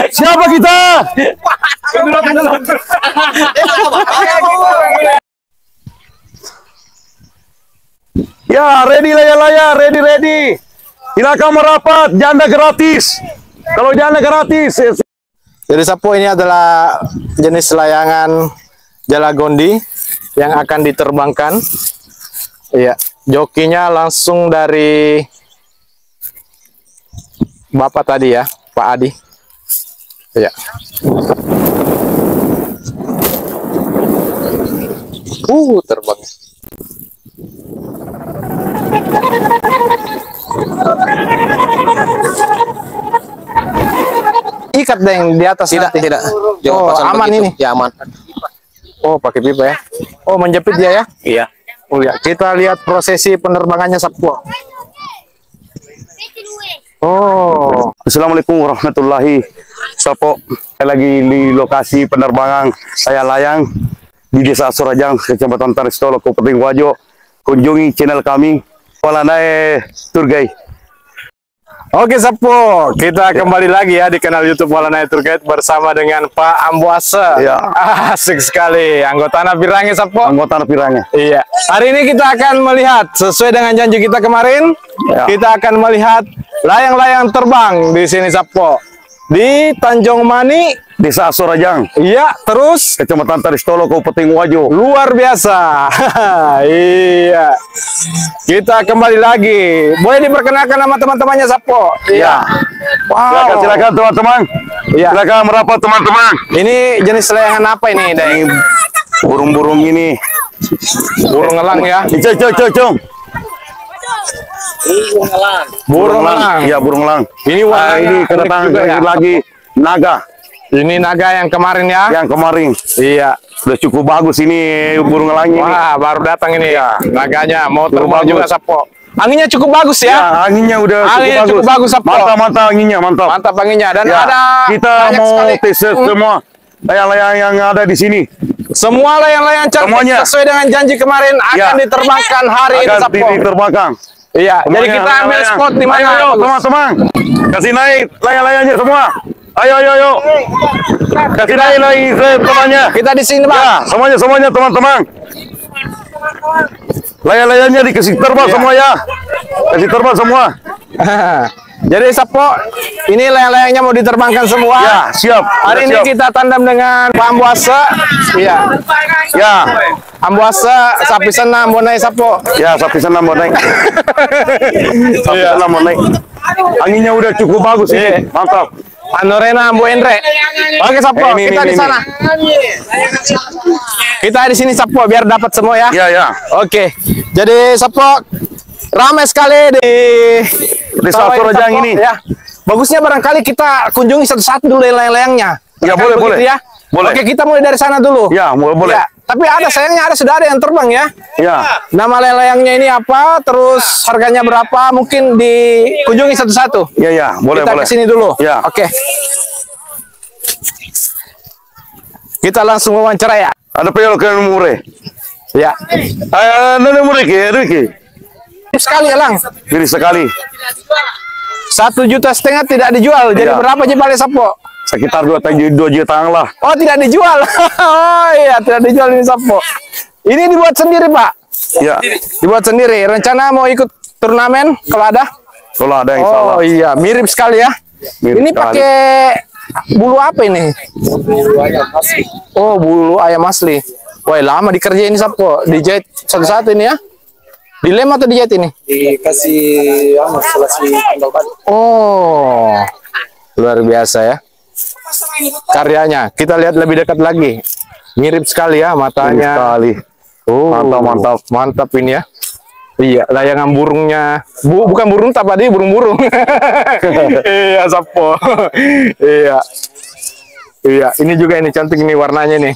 Siapa kita? Ya, ready layar-layar, ready. Silakan merapat, janda gratis. Kalau janda gratis. Jadi Sapo, ini adalah jenis layangan Jalagondi yang akan diterbangkan. Iya, jokinya langsung dari Bapak tadi ya, Pak Adi. Iya. Terbang. Ikat deh yang di atas. Tidak. Oh, aman begitu. ini. Ya, aman. Oh, pakai pipa ya. Oh, menjepit dia ya? Iya. Oh ya, kita lihat prosesi penerbangannya Sapo. Oh. Assalamualaikum warahmatullahi wabarakatuh. Sapo, saya lagi di lokasi penerbangan saya layang di Desa Sorajang, Kecamatan Taristolo, Kabupaten Wajo. Kunjungi channel kami, Walanae Tour Guide. Oke Sapo, kita kembali lagi ya di kanal YouTube Walanae Tour Guide bersama dengan Pak Ambuase. Ya. Asik sekali, anggota Napirange Sapo. Anggota Napirange. Iya. Hari ini kita akan melihat sesuai dengan janji kita kemarin, kita akan melihat layang-layang terbang di sini Sapo. Di Tanjung Mani, Desa Sorajang. iya, terus Kecamatan Taristolo, Kabupaten Wajo. luar biasa. Iya. Kita kembali lagi. Boleh diperkenalkan nama teman-temannya Sapo? Iya. Wow. Silakan teman-teman. Iya. Silakan merapat teman-teman. Ini jenis layangan apa ini, Deng? Burung-burung ini. Burung elang ya? Cung. Burung elang. Iya, burung elang. Ini warnanya ini unik kedatangan juga ya? lagi naga. Ini naga yang kemarin ya? Yang kemarin Iya. sudah cukup bagus ini burung elang ini. Wah, baru datang ini ya. Naganya mau Cukup terbang juga bagus. Sapo. Anginnya cukup bagus ya? Ya, anginnya udah Anginnya cukup cukup bagus, Sapo. Mantap anginnya, mantap. Mantap anginnya. Dan Ya, ada kita banyak mau sekali. tes semua layang-layang yang ada di sini. Semua layang-layang cantik Semuanya. sesuai dengan janji kemarin akan Ya. diterbangkan hari ini Akan Sapo. diterbangkan. Iya, jadi Semuanya kita ambil layang-layang. spot di mana? Ayo, teman-teman. Kasih naik layang-layangnya semua. Ayo. Kasih naik lagi temannya. Kita di sini, Bang. Ya, semuanya teman-teman. Layang-layangnya dikasih terbang semua ya. Kasih terbang semua. Jadi Sapo, ini layang-layangnya mau diterbangkan semua. Ya, siap. Hari ini siap. kita tandem dengan Pak Ambuase. Iya. Ya. Ambuase sapi senam bonai Sapo. Ya, sapi senam bonek. Sapi senam bonek. Anginnya udah cukup bagus ini. Mantap. Anorena Ambu Endre. Oke Sapo, Ini, kita di ini. sana. Kita di sini Sapo biar dapat semua ya. Ya. Oke. Jadi Sapo ramai sekali di Desa sawah Sorajang Sapo, ini. Ya. Bagusnya barangkali kita kunjungi satu-satu dulu layang-layangnya. Ya, Barangkali boleh, begitu boleh. Ya. Boleh. Oke, kita mulai dari sana dulu. Ya, boleh. Ya, tapi sayangnya sudah ada yang terbang ya. Ya. Nama layang-layangnya ini apa? Terus harganya berapa? Mungkin dikunjungi satu-satu. Ya, boleh. Kita kesini dulu. Ya. Oke. Kita langsung wawancara ya. Ada penyolokan murah. Ya. Ada murah ke, Riki. Sekali ya, Lang. Pilih sekali. 1,5 juta tidak dijual. Jadi Iya. berapa Jepang Sapo? Sekitar 2 jutaan lah. Oh, tidak dijual. Oh iya, tidak dijual ini Sapo. Ini dibuat sendiri, Pak. Ya. Dibuat sendiri. Rencana mau ikut turnamen kalau ada? Kalau ada yang salah. Oh iya, mirip sekali ya. Mirip Ini sekali. pakai bulu apa ini? Oh, bulu ayam asli. Wah, lama dikerjain ini Sapo. Dijahit satu-satu ini ya. Dilem atau dijahit ini? Dikasih selesai tanggal tadi. Oh, luar biasa ya. Karyanya. Kita lihat lebih dekat lagi. Mirip sekali ya Mirip matanya. sekali. Oh, mantap ini ya. Iya, layangan burungnya. Bukan burung tadi, burung-burung. Iya, Sapo. Iya. Iya, ini juga ini cantik ini warnanya nih.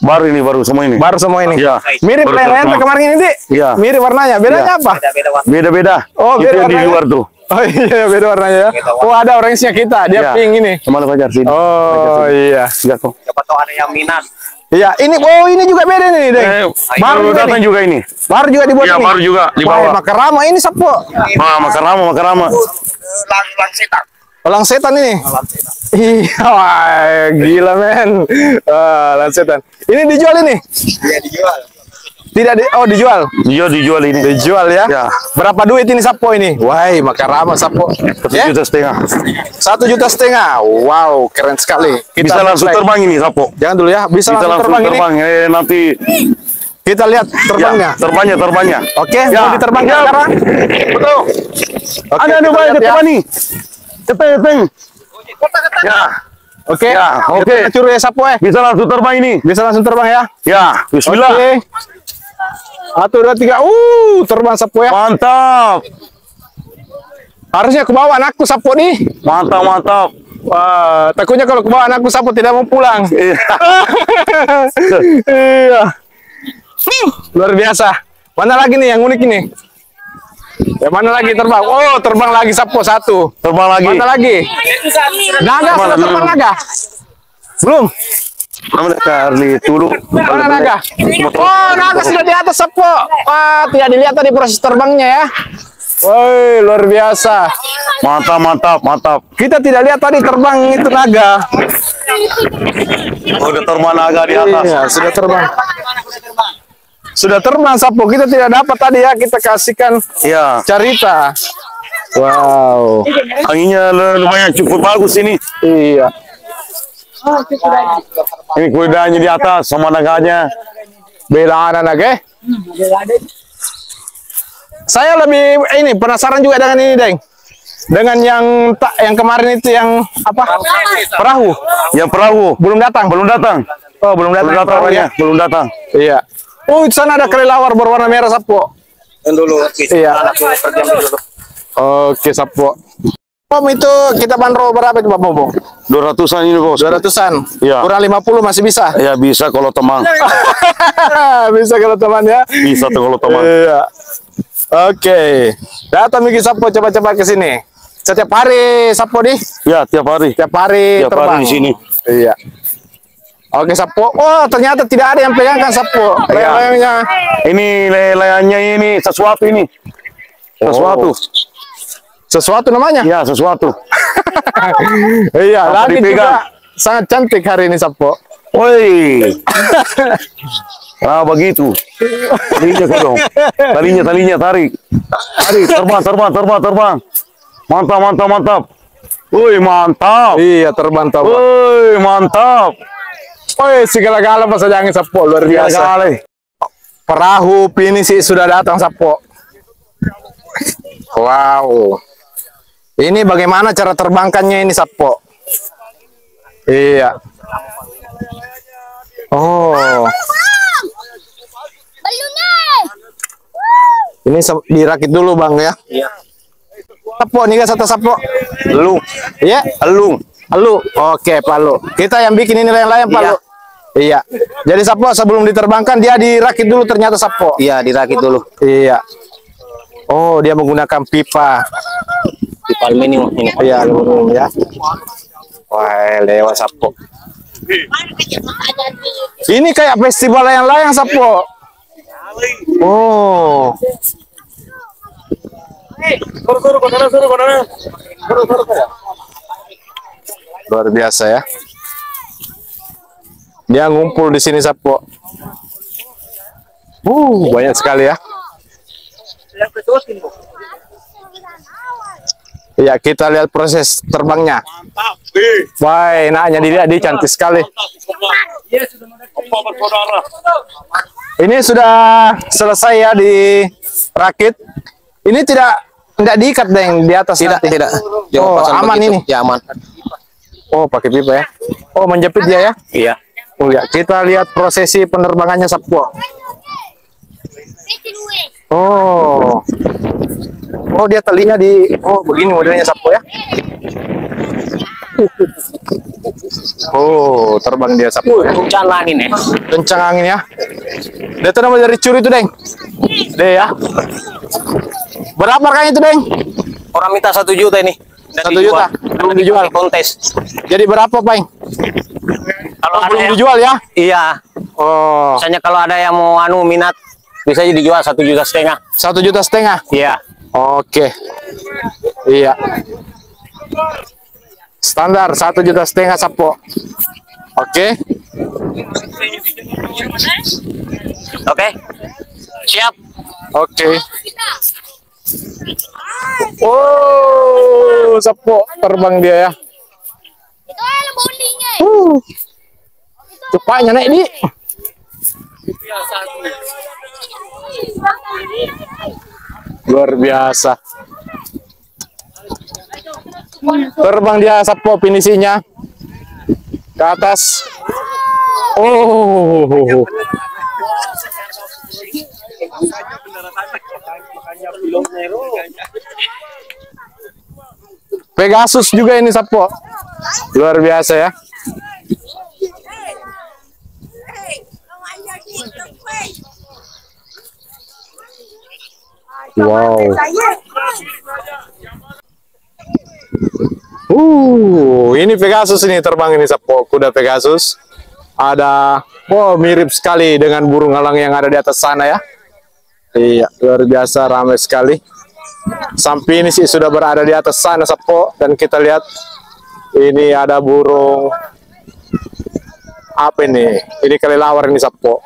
Baru semua ini. Baru semua ini. Iya. Mirip Baru layangan semua. kemarin ini, Dik. Iya. Mirip warnanya. Bedanya Iya. apa? Beda-beda. Oh, Itu beda yang di warnanya. luar tuh. Oh iya, beda warnanya ya. Oh, ada orange-nya kita. Dia Iya. pink ini. Kemana Fajar sini? Oh iya. Iya kok. Siapa tahu ada yang minat. Iya, ini juga beda nih, Deng. Baru datang juga ini. Baru juga dibuat Iya, ini. baru juga di Wah, bawah. Makarama ini Sapo. Makarama. Lang setan. Langsetan ini. Iya, wah, gila men. Langsetan. Ini dijual ini? Iya dijual. Tidak dijual. Iya dijual ini. Dijual ya? Ya. Berapa duit ini sapo ini? Wah, maka ramah sapo. 1,5 juta. 1,5 juta. Wow, keren sekali. Bisa langsung terbang ini sapo. Jangan dulu ya, bisa langsung terbang ini. Nanti Kita lihat terbangnya. Ya, terbangnya. Oke, Ya. mau diterbangkan Ya. sekarang? Betul. Oke, Ada kita banyak lihat ya. terbang nih. Keteng. Ya. Oke, Ya, oke. Kita curi ya sapo Bisa langsung terbang ini. Bisa langsung terbang ya. Ya, bismillah. Oke. 1, 2, 3. Terbang sapo ya. Mantap. Harusnya ke bawah anakku sapo nih. Mantap. Wah, takutnya kalau ke bawah anakku sapo tidak mau pulang. Iya. Iya. Luar biasa. Mana lagi nih yang unik ini? Yang mana lagi terbang? Oh, terbang lagi sapo 1. Terbang lagi. Mana lagi? Naga, sudah terbang naga? Belum? Namanya Carly dulu. Mana naga? Oh, naga sudah di atas sapo. Wah, tidak dilihat tadi proses terbangnya ya. Woi, luar biasa. Mantap. Kita tidak lihat tadi terbang itu naga. Udah terbang naga di atas. Iya, sudah terbang. Sudah terbang sapo. Kita tidak dapat tadi ya. Kita kasihkan Iya. cerita. Wow. Anginnya lumayan cukup bagus ini. Iya. Ini kudanya di atas sama naganya. Beda anak ya. Saya lebih ini penasaran juga dengan ini, Deng. Dengan yang kemarin itu yang apa? Perahu. Yang perahu Belum datang. Oh, belum datang. Perahunya. Belum datang. Iya. Oh, di sana ada kelelawar berwarna merah sapo. Yang dulu. Iya. Anakku kerja dulu. Oke, sapo. Bom itu kita bandrol berapa itu, Pak Bom? 200-an ini, Bos. 200-an. Iya. Kurang 50 masih bisa. Ya bisa kalau teman. Bisa kalau teman ya. Bisa tuh kalau teman. Iya. Oke. Datang Miki Sapo coba-coba ke sini. Setiap hari Sapo nih. Ya, tiap hari. Tiap hari Tiap terbang. hari di sini. Iya. Oke, Sapo. Oh, ternyata tidak ada yang pegangkan Sapo. Iya. Layang-layangnya. Ini layannya ini sesuatu ini. Sesuatu. Sesuatu namanya. Ya, sesuatu. Iya, Apa lagi dipegang? juga sangat cantik hari ini Sapo. Woi. Ah, begitu. Talinya kok dong. Talinya tarik. Tarik, terbang. Mantap. Woi, mantap. Iya, terbang Sapo. Woi, mantap. Woi, segala-gala pas saja angin Sapo luar biasa. Kali. Perahu pinisi sudah datang Sapo. Wow. Ini bagaimana cara terbangkannya ini Sapo? Iya. Oh. Ini dirakit dulu Bang ya. Iya. Sapo nih satu Sapo. Lu, Iya. lu. Lu. Oke, Palu. Kita yang bikin ini layang-layang Palu. Iya. Jadi Sapo sebelum diterbangkan dia dirakit dulu ternyata Sapo. Iya dirakit dulu. Iya. Oh, dia menggunakan pipa. Pipa aluminium ini. Iya, aluminium ya. Wah, lewat Sapo. Ini kayak festival layang-layang Sapo. Oh. Luar biasa ya. Dia ngumpul di sini Sapo. Banyak sekali ya. Iya, kita lihat proses terbangnya. Wah, enaknya dilihat, dia cantik sekali. Ini sudah selesai ya dirakit. Ini tidak diikat Deng di atas Tidak, nanti. tidak. Oh, pasang aman begitu. ini. Ya aman. Oh, pakai pipa ya. Oh, menjepit dia ya. Iya. Oh ya, kita lihat prosesi penerbangannya Sapo. Oh. Oh, dia talinya begini modelnya Sapo ya. Oh, terbang dia Sapo. Hujan angin ya. Kencang angin ya. Dia tuh nama dari curi itu, Deng. Deh ya. Berapa kan itu, Deng? Orang minta 1 juta ini. Dan 1 juta. Belum dijual. Kontes. Jadi berapa, Pak? Kalau ada Belum yang, dijual ya? iya. Oh, Misalnya kalau ada yang mau minat bisa dijual 1,5 juta. 1,5 juta. Iya. Oke. Iya. Standar 1,5 juta Sapo. Oke. Oke. Siap. Oke. Oh, Sapo terbang dia ya. Cepatnya naik di. Luar biasa. Terbang dia Sapo finishingnya ke atas. Oh. Pegasus juga ini Sapo. Luar biasa ya. Wow. Ini Pegasus ini terbang ini Sapo, kuda Pegasus. Ada, mirip sekali dengan burung elang yang ada di atas sana ya. Iya, luar biasa ramai sekali. Sampai ini sih sudah berada di atas sana Sapo, dan kita lihat ini ada burung apa ini? Ini kelelawar ini Sapo.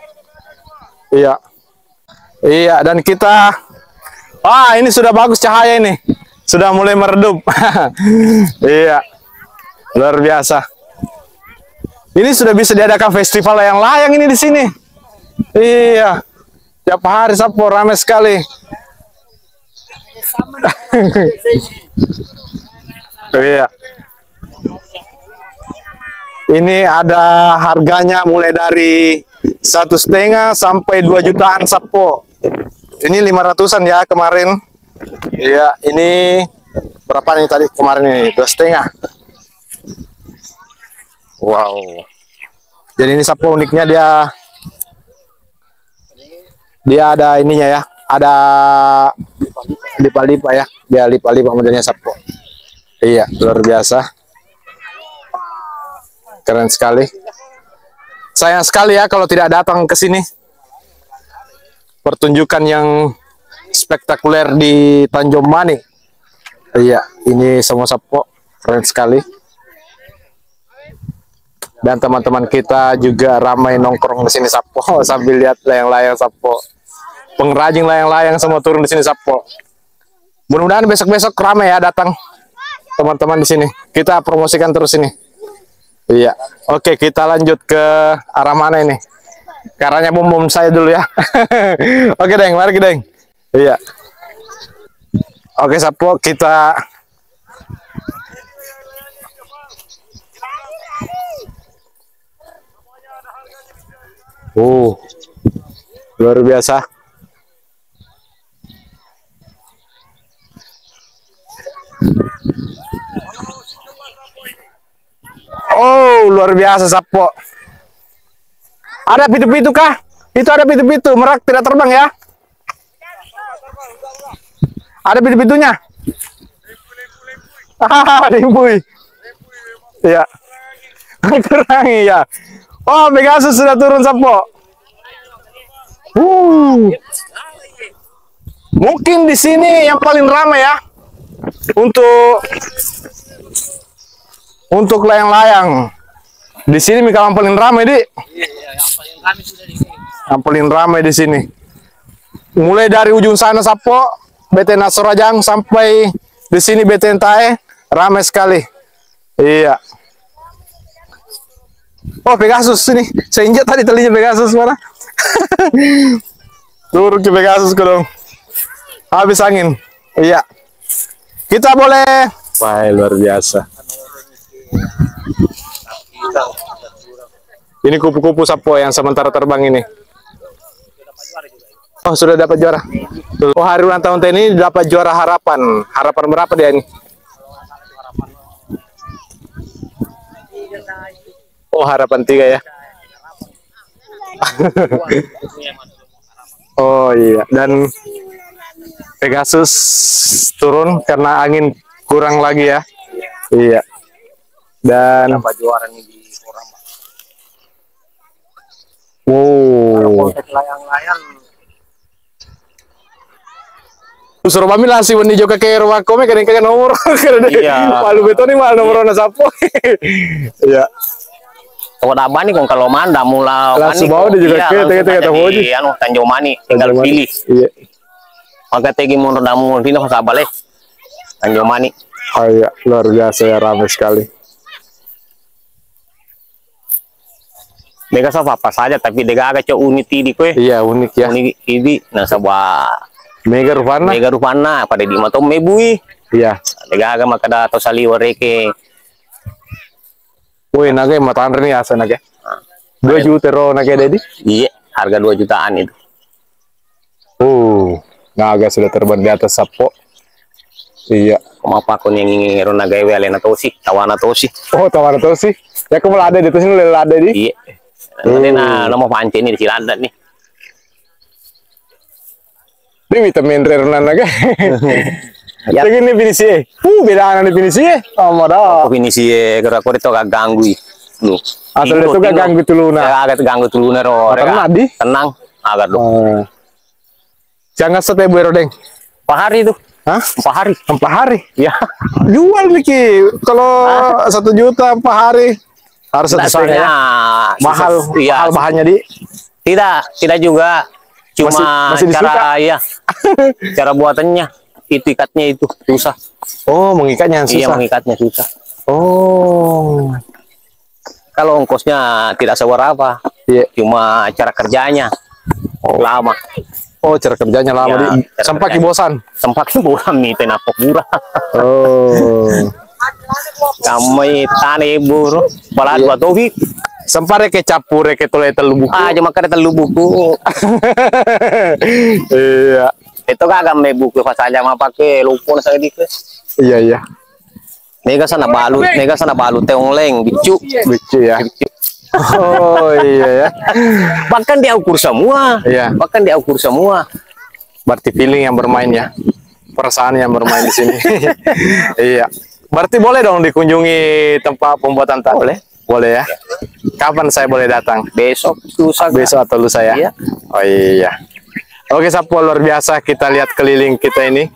Iya. Iya, dan kita ini sudah bagus cahaya ini. Sudah mulai meredup. Iya. Luar biasa. Ini sudah bisa diadakan festival layang-layang ini di sini. Iya. Tiap hari Sapo ramai sekali. Iya. Ini ada harganya mulai dari 1,5 sampai 2 jutaan Sapo. Ini 500-an ya kemarin. Iya, ini berapa nih tadi kemarin ini? 2,5. Wow. Jadi ini Sapo uniknya dia ada ininya ya, ada lipa-lipa ya. Dia lipa-lipa modelnya Sapo. Iya, luar biasa. Keren sekali. Sayang sekali ya kalau tidak datang ke sini. Pertunjukan yang spektakuler di Tanjung Manik. Iya, ini semua Sapo keren sekali. Dan teman-teman kita juga ramai nongkrong di sini Sapo sambil lihat layang-layang Sapo. Pengrajin layang-layang semua turun di sini Sapo. Mudah-mudahan besok-besok ramai ya datang teman-teman di sini. Kita promosikan terus ini. Iya. Oke, kita lanjut ke arah mana ini? Caranya bom saya dulu ya. Oke, Deng, mari Deng. Iya. Oke, Sapo, kita luar biasa. Luar biasa Sapo. Ada pitu-pitu kah? Itu ada pitu-pitu, merak tidak terbang ya? Ada pitu-pitunya? Limpui. Iya. Kurang ya. Pegasus sudah turun Sapo. Mungkin di sini yang paling ramai ya untuk layang-layang. Di sini yang paling ramai di. Yang paling ramai di sini. Mulai dari ujung sana Sapo, BTN Sorajang sampai di sini BTN Tae ramai sekali. Iya. Pegasus ini. Saya injak tadi talinya Pegasus mana? Turun ke Pegasus dong. Habis angin. Iya. Kita boleh. Wah, luar biasa. Ini kupu-kupu Sapo yang sementara terbang ini. Sudah dapat juara. Hari ulang tahun ini dapat juara harapan. Harapan berapa dia ini? Harapan 3 ya. Iya. Dan Pegasus turun karena angin kurang lagi ya. Iya. Dan Dapat juara nih di orang. Wow. Layang-layang Suruh kami langsung menuju ke rumah kami kadang-kadang nomor. Iya. Palu beton ini malah nomor sapo. Iya. Kalau abah nih kalau manda mula Langsung bawa dia juga ke kata Hoji. Anu Tanjung Mani tinggal pilih. Iya. Maka tegi mun damu dino ka sabale. Tanjung Mani. Oh iya, luar biasa ya, ramai sekali. Mereka apa saja tapi dega agak cok unik di kue. Iya, unik ya. Unik ini nah sabah Mega Rupana. mega rupana pada di mato mebui. Iya. Dega agak makada to sali wareke. Woi, naga matan ini asa naga. 2 juta ro naga dedi. Iya, harga 2 jutaan itu. Naga sudah terbang di atas sapo. Iya. Kumapa ko yang ngingiro na gawe alena tosi, tawana tosi. Oh, tawana tuh sih. Ya kamu ada di sini ada di. Iya. Nanti na mau pancing ini di Cilandak nih. Ini vitamin rare naga. Ya. Lagi ini finisi. Beda nih finisi. Oh, Aku ini sih kira kira itu agak ganggu. Lu. Asal itu gak ganggu tuluna. Agak ganggu tuluna ro. Tenang di. Tenang. Agak lu. Jangan sate berodeng. Pak hari itu. Hah? 4 hari. 4 hari. Ya. Jual Niki. Kalau 1 juta 4 hari harus 1,5 ya. Mahal. Iya. Mahal bahannya di. Tidak juga. Cuma Masih disuka? cara ya. Cara buatannya itu ikatnya itu susah. Oh, mengikatnya yang Iya, susah. mengikatnya susah. Oh. Kalau ongkosnya tidak seberapa. Iya. Cuma cara kerjanya lama. Oh, cara kerjanya lama Ya, di. cara Sampai kerjanya. kibosan. Sempat buram nih tenapok murah. Oh. Kami tani buru. Balat Iya. buat tobi. Sempat reke capur reke tole telu buku. Cuma kada telu buku. Iya. Itu kagak me buku pas aja mah pakai lupon saya dikit. Iya, iya. Nega sana balut teong leng bicu. Lucu ya. Oh, iya ya. Bahkan dia ukur semua. Iya. Bahkan dia ukur semua. Berarti feeling yang bermain ya. Perasaan yang bermain di sini. Iya. Berarti boleh dong dikunjungi tempat pembuatan tas? Boleh. Boleh ya. Kapan saya boleh datang? Besok lusa. Besok atau lusa ya? Iya. Oh iya. Oke, Sapo, luar biasa kita lihat keliling kita ini.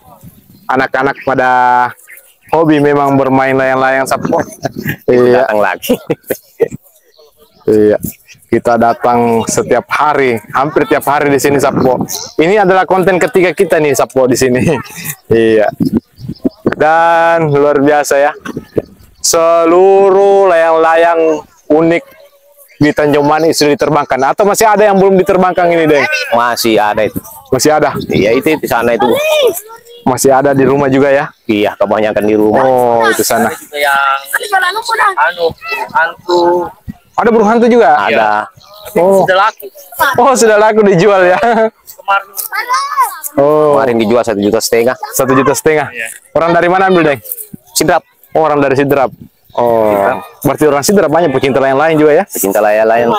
Anak-anak pada hobi memang bermain layang-layang, Sapo. Iya. Datang lagi. Iya. Kita datang setiap hari, hampir tiap hari di sini, Sapo. Ini adalah konten ketiga kita nih, Sapo, di sini. Iya. Dan luar biasa ya. Seluruh layang-layang unik di Tanjung Mani sudah diterbangkan. Atau masih ada yang belum diterbangkan ini, Deng? Masih ada itu. Masih ada? Iya itu di sana itu. Masih ada di rumah juga ya? Iya kebanyakan di rumah. Oh, itu sana. Hantu. Ada burung hantu juga? Ada. Oh. Oh, sudah laku dijual ya? Oh, Kemarin dijual 1,5 juta. 1,5 juta. Orang dari mana ambil, Deng? Sidrap. Oh, orang dari Sidrap. Oh, berarti orang Sidrap banyak pecinta lain-lain juga ya? Pecinta layan.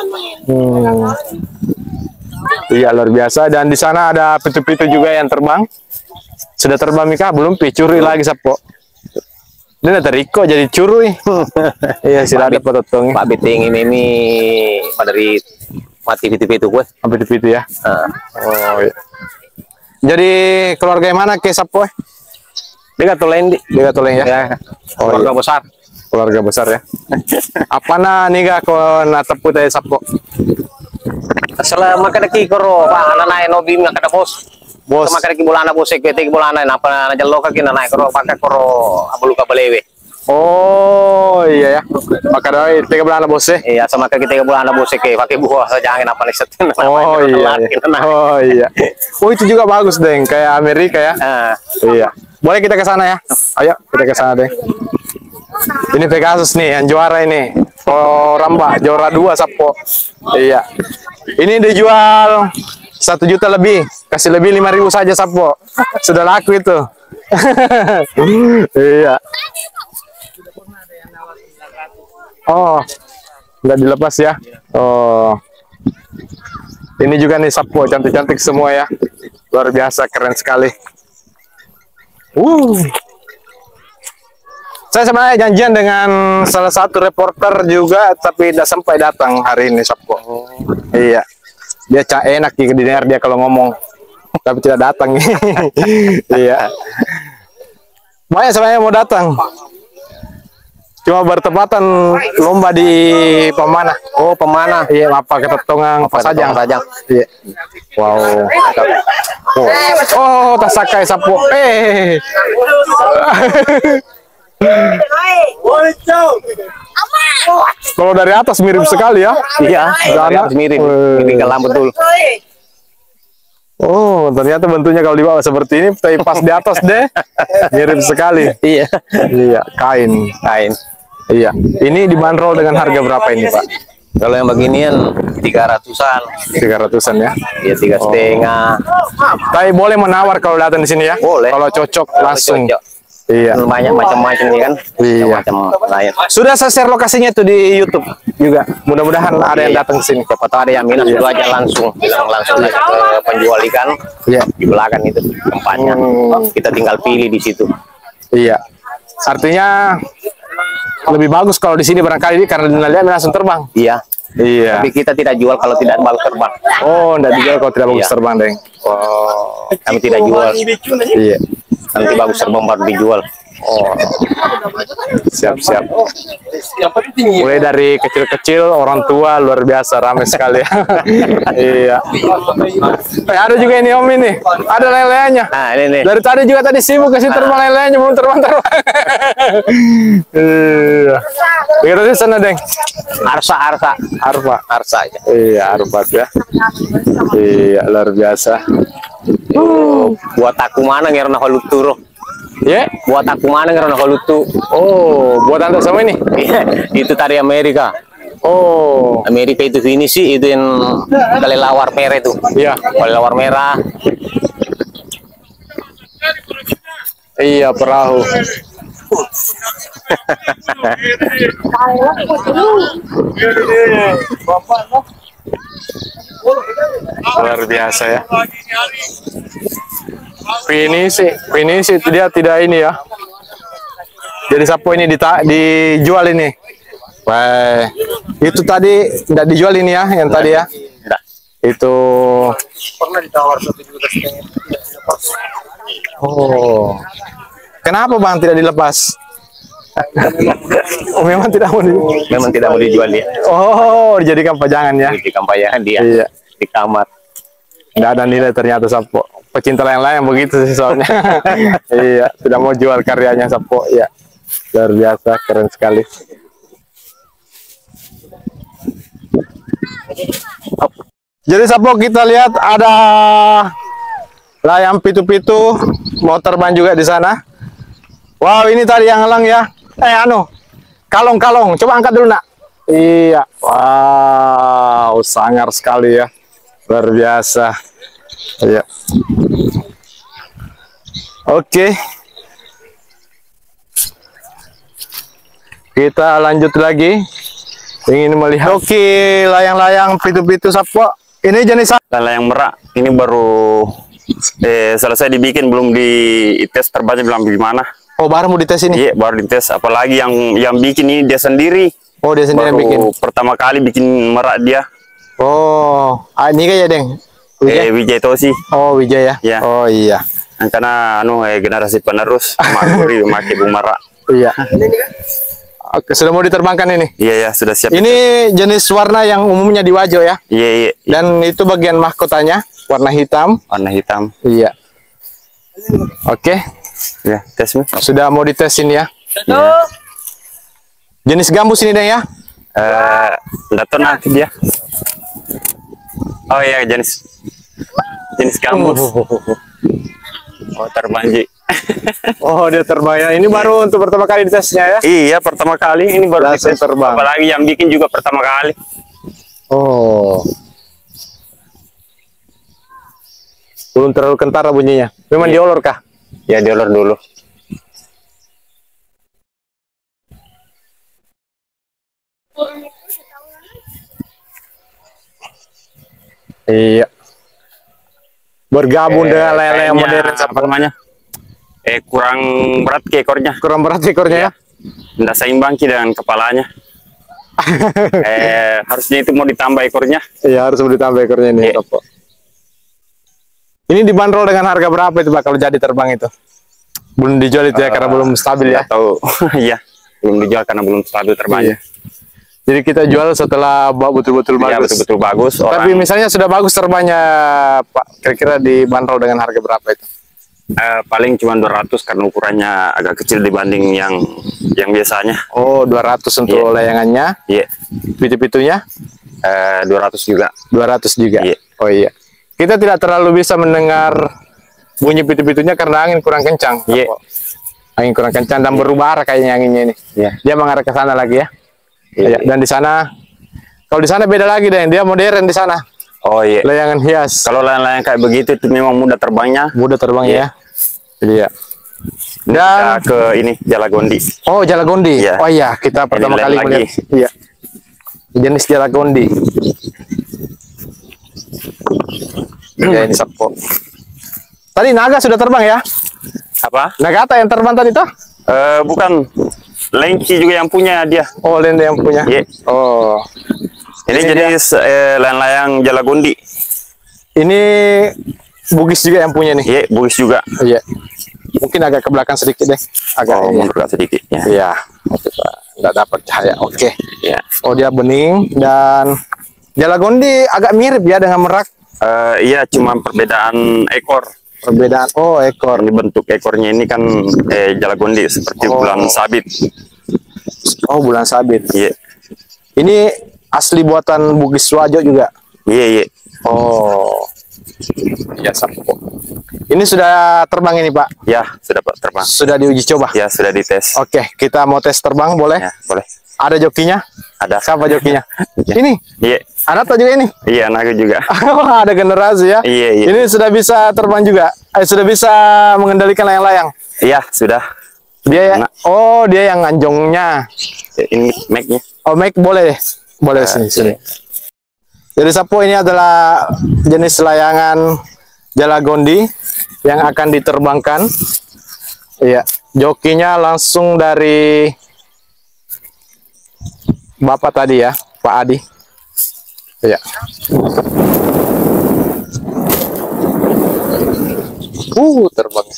Iya, luar biasa. Dan di sana ada pitu-pitu juga yang terbang. Sudah terbang Mika? Belum, curi lagi, Sapo. Dia ada Riko jadi curi. Iya, sudah ada potong. Pak Beting ini pada dari mati pitu-pitu gue. Pitu-pitu ya. Oh, iya. Jadi keluarga yang mana ke Sapo? Dia toleng Dia toleng ya? ya. Keluarga besar. Keluarga besar ya. Apa na nih ko nataput tayo Sapo? Selama kada kikoro pa ana nae no bim kada bos. Bos. Sama kada kibulana bos ekete kibulana napa na jallo ka kina nae koro pakai koro abulu ka balewe. Oh iya ya. Maka dari 3 bulan bos eh. Iya sama kada kita kibulana bos eke pakai buah saja angin apa neset. Oh iya. Oh iya. Oh itu juga bagus Deng, kayak Amerika ya. Iya. Boleh kita ke sana ya? Ayo kita ke sana deh. Ini Pegasus nih yang juara ini. Oh Ramba juara 2 Sapo. Iya. Ini dijual 1 juta lebih. Kasih lebih 5.000 saja Sapo. Sudah laku itu. Iya. Oh, nggak dilepas ya? Oh. Ini juga nih Sapo cantik-cantik semua ya. Luar biasa keren sekali. Saya sebenarnya janjian dengan salah satu reporter juga, tapi tidak sampai datang hari ini Sapo. Iya, dia enak didengar dia kalau ngomong. tapi tidak datang. Iya. Banyak sebenarnya mau datang. Cuma bertepatan lomba di Pemanah. Oh, Pemanah. Iya, apa ketetongang Pasajang. Iya. Wow. Oh, tasakai sapu. Kalau dari atas mirip sekali ya. Iya, Dana. mirip. Mirip galam betul. Oh, ternyata bentuknya kalau di bawah seperti ini, tapi pas di atas deh mirip sekali. Iya. Iya, kain. Iya. Ini dibanderol dengan harga berapa ini, Pak? Kalau yang beginian 300-an. 300-an ya. Iya, 3,5. Tapi boleh menawar kalau datang di sini ya? Boleh. Kalau cocok langsung. Cocok. Iya. Banyak macam-macam nih kan. Iya. Macam lain. Sudah saya share lokasinya tuh di YouTube juga. Mudah-mudahan ada yang datang ke sini. Siapa tahu ada yang minat itu aja langsung bilang langsung aja ke penjual ikan. Iya. Di belakang itu tempatnya. Kita tinggal pilih di situ. Iya. Artinya lebih bagus kalau di sini barangkali karena dia langsung terbang. Iya. Iya. Tapi kita tidak jual kalau tidak bagus terbang. Oh, enggak dijual kalau tidak bagus Iya. terbang, Deng. Oh, kami tidak jual. Iya. Nanti bagus terbang baru dijual. Oh. Siap-siap. Mulai dari kecil-kecil, orang tua luar biasa ramai sekali. Iya. Ada juga ini Om ini. Ada lele-lelenya. Nah, ini nih. Dari tadi juga sibuk kasih terbang lele-lelenya belum terbang. Iya. Kita di sana, Deng. Arsa. Arfa aja. Iya, Arfa ya. Iya, luar biasa. Buat aku mana ngerana holuturo. Ya, Buat aku mana ngerana holutu. oh, buat anda sama ini. Itu tari Amerika. Oh, Amerika itu ini sih itu yang kelelawar merah itu. iya, Kelelawar merah. iya perahu. Luar biasa ya. Finisi itu dia tidak ini ya. Jadi sapu ini dijual ini. Wah, itu tadi tidak dijual ini ya, yang tadi ya. Tidak. Itu Pernah ditawar 1,5 juta. oh. Kenapa Bang tidak dilepas? Oh, memang tidak mau Memang tidak mau dijual dia. Oh, dijadikan pajangan ya. Di kampayangan dia. Iya. Di kamar. Nggak ada nilai ternyata Sapo. Pecinta lain-lain begitu sih soalnya. Iya, tidak mau jual karyanya Sapo. Iya. Luar biasa, keren sekali. Jadi Sapo kita lihat ada layang pitu-pitu mau terbang juga di sana. Wow, ini tadi yang elang ya. Kalong-kalong. Coba angkat dulu, Nak. Iya. Wow, sangar sekali ya. Luar biasa. Iya. Oke. Kita lanjut lagi. Ingin melihat. Oke, layang-layang pitu-pitu Sapo. Ini jenis Layang merak ini baru selesai dibikin, belum dites terbangnya bilang gimana. oh, baru mau dites ini. Iya, baru dites. Apalagi yang bikin ini dia sendiri. Oh, dia sendiri yang Baru bikin. pertama kali bikin merak dia. Oh, ini kayak Deng. Wijay Tosi. Oh, Wijaya. Ya. Oh, iya. Karena generasi penerus makuri memakai bung merak. Iya. Oke, sudah mau diterbangkan ini. Iya ya, sudah siap. Ini jenis warna yang umumnya di wajo ya. Iya, iya. Dan itu bagian mahkotanya warna hitam. Warna hitam. Iya. Oke, Ya, tes nih. sudah mau ditesin ya. Jenis gambus ini Deng ya. Nggak tahu nanti dia. Oh iya, jenis gambus. Oh, terbanji. Oh, dia terbang ya. Ini baru untuk pertama kali ditesnya ya. Iya, pertama kali ini baru Langsung dites. terbang. Apalagi yang bikin juga pertama kali. Oh. Belum terlalu kentara bunyinya. Memang diolor kah? Ya, diolor dulu. Iya. Bergabung dengan lele yang kayaknya, modern. apa namanya? Kurang berat ke ekornya. Kurang berat ekornya ya. Nggak seimbang Ki dengan kepalanya. Harusnya itu mau ditambah ekornya. Iya, harus ditambah ekornya ini. Iya. Ini dibanderol dengan harga berapa itu Pak kalau jadi terbang itu? Belum dijual itu ya karena belum stabil ya? Tahu, iya, belum dijual karena belum stabil terbangnya. Jadi kita jual setelah betul-betul Iya, bagus. betul-betul bagus. Tapi misalnya sudah bagus terbangnya Pak, kira-kira dibanderol dengan harga berapa itu? Paling cuma 200 karena ukurannya agak kecil dibanding yang biasanya. Oh, 200 untuk layangannya. Iya. Pitu-pitunya? 200 juga. 200 juga. Iya. Oh iya. Kita tidak terlalu bisa mendengar bunyi pitu-pitunya karena angin kurang kencang. Iya. Angin kurang kencang dan berubah arah kayaknya anginnya ini. Iya. Dia mengarah ke sana lagi ya. Iya. Iya. Dan di sana, kalau di sana beda lagi deh. Dia modern di sana. Oh iya. Layangan hias. Kalau layang-layang kayak begitu itu memang mudah terbangnya. Mudah terbangnya ya. Jadi ya. Dan ke ini Jalagondi. Oh, Jalagondi. Iya. Oh iya, kita pertama lain kali lagi. melihat. Iya. Jenis Jalagondi. Ya, ini Sapo. Tadi naga sudah terbang ya? Apa? Nagata yang terbang tadi toh? Bukan. Lengki juga yang punya dia. Oh, Lende yang punya. Iya. Oh. Ini jenis layang-layang Jalagondi. Ini Bugis juga yang punya nih. Iya, Bugis juga. Iya. Mungkin agak ke belakang sedikit deh. Agak ini. mundur sedikit ya. Iya. Oke, Pak. Nggak dapat cahaya. Oke. Iya. Oh, dia bening dan Jalagondi agak mirip ya dengan merak. Iya, cuma perbedaan ekor. Perbedaan. Oh, ekor. Ini bentuk ekornya ini kan Jalagondi seperti bulan sabit. Oh, bulan sabit. Iya. Ini asli buatan Bugis Wajo juga. Iya, iya. Oh. Ya, Sapo. Ini sudah terbang ini, Pak. Ya, sudah Pak terbang. Sudah diuji coba. Ya, sudah dites. Oke, kita mau tes terbang boleh? Ya, boleh. Ada jokinya? Ada. Siapa jokinya? Ini. Iya. Ada juga ini. Iya, anakku juga. Wah, ada generasi ya. Iya, iya. Ini sudah bisa terbang juga. Sudah bisa mengendalikan layang-layang. Iya, sudah. Dia Nah. Oh, dia yang anjongnya. Ini mic-nya. Oh, Mike boleh deh. Boleh sini. Jadi Sapo ini adalah jenis layangan Jalagondi yang akan diterbangkan. Iya, jokinya langsung dari Bapak tadi ya, Pak Adi. Iya. Terbang.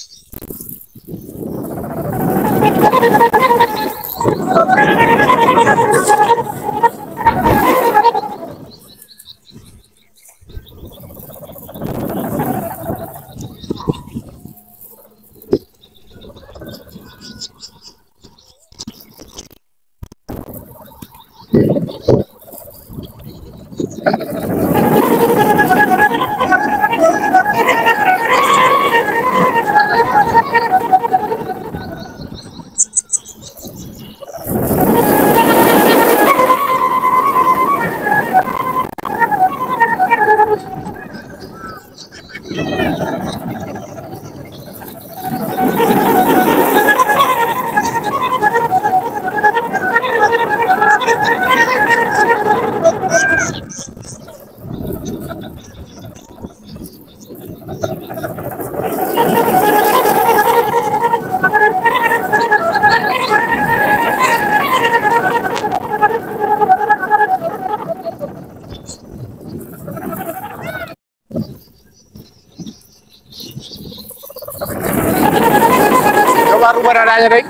Coba rubah nadanya, Dek.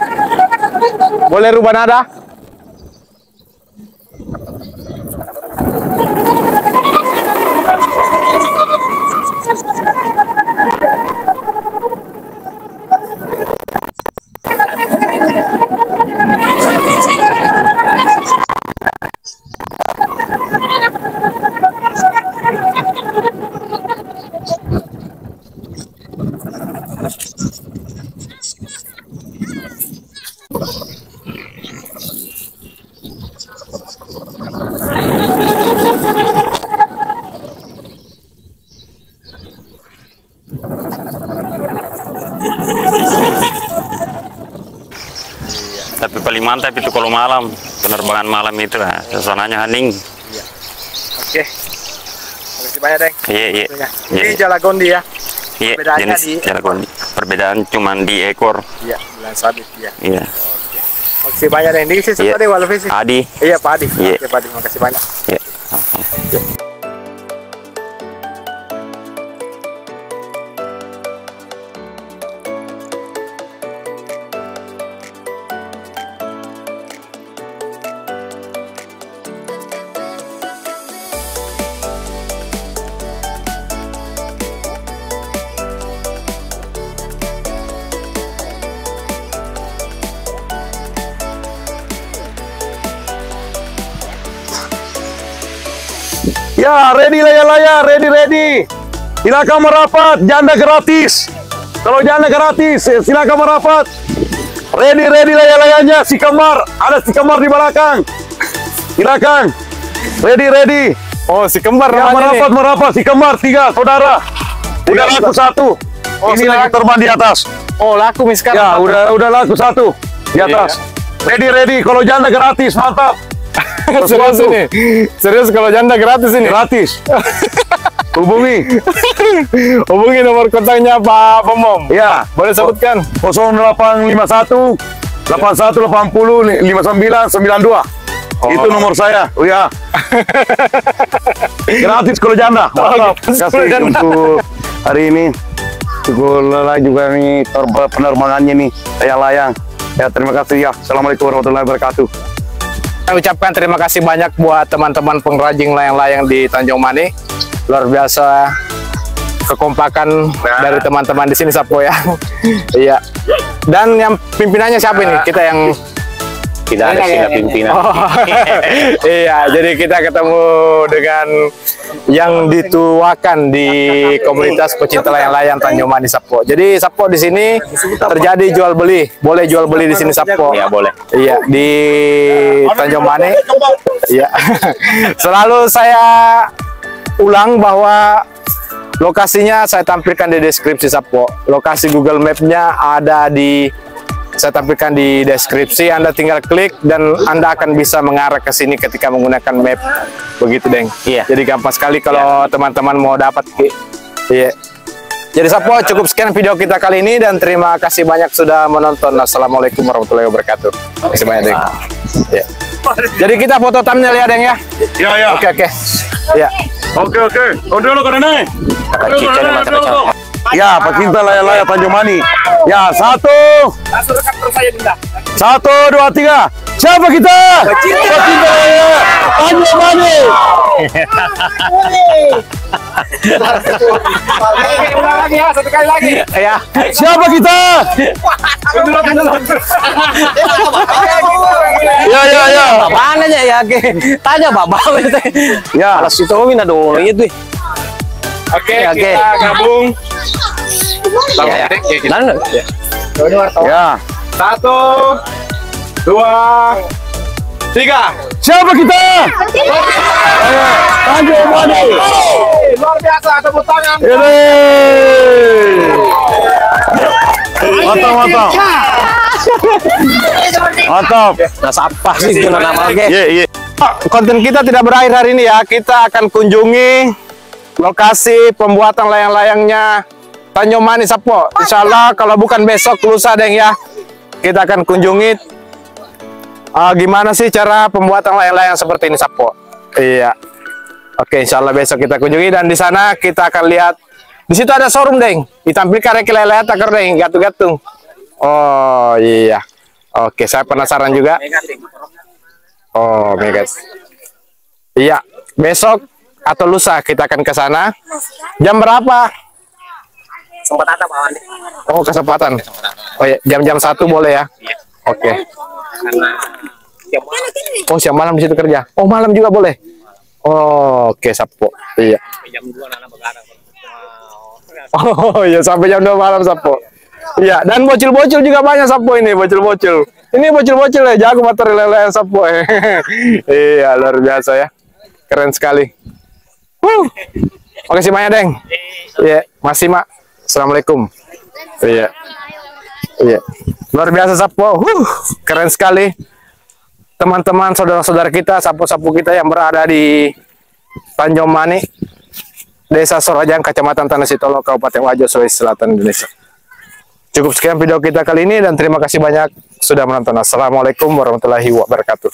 Boleh rubah nada? Tapi paling mantap itu kalau malam, penerbangan malam itu lah, suasananya hening. Oke. Makasih banyak, Deng. Iya, iya. Ini Jalagondi ya. Iya, Perbedaannya jenis Jalagondi. Perbedaan cuman di ekor. Iya, bulan sabit ya. Iya. Makasih banyak, Deng. Ini sih Iya. tadi walau visi. Adi. Iya, Pak Adi. Iya. Oke, Pak Adi. Makasih banyak. Iya. Ya, ready layar-layar, ready. Silakan merapat, janda gratis. Kalau janda gratis, silakan merapat. Ready layar-layarnya, si kembar. Ada si kembar di belakang. Silakan. Ready. Oh, si kembar Ya, namanya nih. merapat, si kembar 3 saudara. Udah laku 1. Oh, Ini sudah lagi laku. terbang di atas. Oh, laku nih sekarang. Ya, udah laku 1 di atas. Ready. Kalau janda gratis, mantap. Serius ini. Serius kalau janda gratis ini. Gratis. Hubungi. Hubungi nomor kontaknya Pak Pemom. Ya, Boleh sebutkan? 0851 8180 5992. Itu nomor saya. Oh ya. Gratis kalau janda. Mantap. gratis kalau Kasih janda. untuk hari ini. Cukup juga nih penerbangannya nih layang-layang. Ya, terima kasih ya. Assalamualaikum warahmatullahi wabarakatuh. Saya ucapkan terima kasih banyak buat teman-teman pengrajin layang-layang di Tanjung Mani. Luar biasa kekompakan dari teman-teman di sini, Sapo ya. Iya. Dan yang pimpinannya siapa ini? Kita yang Tidak ada sila pimpinan. Oh, iya, jadi kita ketemu dengan yang dituakan di komunitas pecinta layang-layang Tanjung Mani, Sapo. Jadi Sapo di sini terjadi jual beli, boleh jual beli di sini, Sapo. Ya, boleh. Iya, di Tanjung Mani. Iya. Selalu saya ulang bahwa lokasinya saya tampilkan di deskripsi, Sapo. Lokasi Google Map-nya ada saya tampilkan di deskripsi. Anda tinggal klik dan Anda akan bisa mengarah ke sini ketika menggunakan map. Begitu, Deng. Iya. Jadi gampang sekali kalau teman-teman mau dapat. Iya. Jadi Sapo, cukup sekian video kita kali ini dan terima kasih banyak sudah menonton. Assalamualaikum warahmatullahi wabarakatuh. Terima kasih banyak, Deng. Iya. Jadi kita foto thumbnail ya, Deng ya. Ya. Oke. Ya. Oke. Kontrol lo karena. Chicken mata kacang. Ya, pecinta layar-layar Tanjung Mani. Ya, 1, 2, 3. Siapa kita? Pecinta layar Tanjung Mani. Ulang lagi ya, satu kali lagi. Ya. Siapa kita? Ya. Mana aja ya? Tanya Bapak. Ya. Alas itu mina dong itu. Oke, Oke. kita gabung. Ya. Mana? Ya. 1, 2, 3. Siapa kita? Tanjung Mani. Luar biasa, tepuk tangan. Ini. Mantap. Nah, apa sih itu nama lagi? Iya. Konten kita tidak berakhir hari ini ya. Kita akan kunjungi lokasi pembuatan layang-layangnya Tanjung Mani, Sapo. Insya Allah kalau bukan besok, lusa, Deng ya. Kita akan kunjungi gimana sih cara pembuatan layang-layang seperti ini, Sapo. Iya. Oke, insya Allah besok kita kunjungi dan di sana kita akan lihat. Di situ ada showroom, Deng. Ditampilkan reki layang-layang takar, Deng, gatung-gatung. Oh iya. Oke, saya penasaran juga. Oh, megas. Iya, besok atau lusa kita akan ke sana. Jam berapa? Sempat ada Pak Wandi. Oh, kesempatan. Oh ya, jam-jam 1 boleh ya? Oke. Karena tiap malam Oh, siang malam di situ kerja. Oh, malam juga boleh. Oh, oke, Sapo. Iya. jam 2 anak begadang. Oh, iya, sampai jam 2 malam, Sapo. Iya, dan bocil-bocil juga banyak, Sapo ini, bocil-bocil. Ini bocil-bocil ya, jago materi lele Sapo. Iya, luar biasa ya. Keren sekali. Makasih banyak, Deng. Iya, masih, Mak. Assalamualaikum. Iya. Iya. Luar biasa, Sapo. Keren sekali. Teman-teman, saudara-saudara kita, sapu-sapu kita yang berada di Tanjung Mani, Desa Sorajang, Kecamatan Tanah Sitolo, Kabupaten Wajo, Sulawesi Selatan, Indonesia. Cukup sekian video kita kali ini dan terima kasih banyak sudah menonton. Assalamualaikum warahmatullahi wabarakatuh.